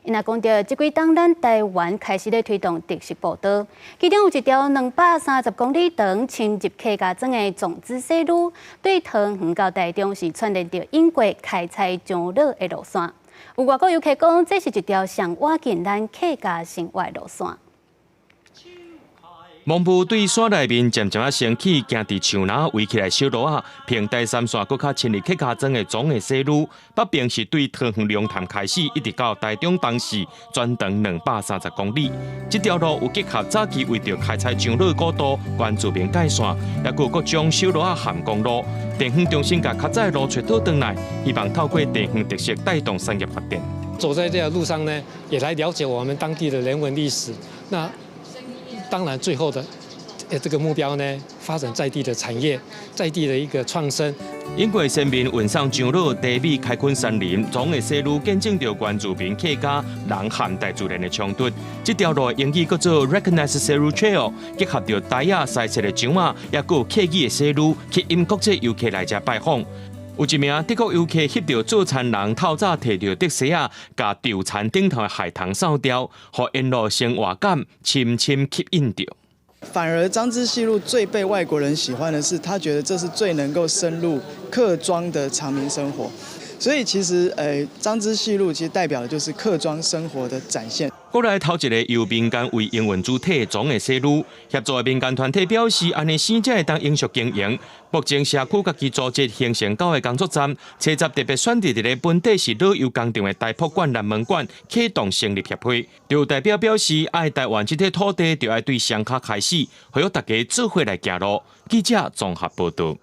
因也讲到，即几当咱台湾开始咧推动特色步道，其中有一条230公里长、深入客家庄的种子小路，对桃园到台中是串联着英国开采樟脑的路线。有外国游客讲，这是一条上挖近咱客家生活的路线。 蒙部对山内面渐渐升起，行伫树林围起来小路啊，平台三线搁较亲入客家庄的总的西路，北边是对桃园龙潭开始，一直到台中东市，全长230公里。这条路有结合早期为着开采樟脑古道原住民界线，也有各种小路啊含公路。地方中心甲较早的路找倒转来，希望透过地方特色带动产业发展。走在这条路上呢，也来了解我们当地的人文历史。那 当然，最后的这个目标呢，发展在地的产业，在地的一个创生。英国先民运送樟脑、低米开垦山林，总的西路见证着原住民客家人和大自然的冲突。这条路英语叫做 Recognize Seru Trail， 结合着台雅西切的樟仔，也有客语的西路，吸引国际游客来这拜访。 有一名德国游客翕到做餐人透早摕到特色啊，甲吊餐顶头的海棠扫掉，互沿路生活感深深吸引着。反而张之细路最被外国人喜欢的是，他觉得这是最能够深入客庄的常民生活。所以其实，张之细路其实代表的就是客庄生活的展现。 过来头一个由民间为营运主体总的西路，协助的民间团体表示，安尼生才会当永续经营。目前社区家己组织形成9个工作站，车站特别选择伫咧本地是老油工厂的大埔馆、南门馆启动成立协会。有代表表示，爱台湾这块土地，就要对乡卡开始，互大家做伙来行路。记者综合报道。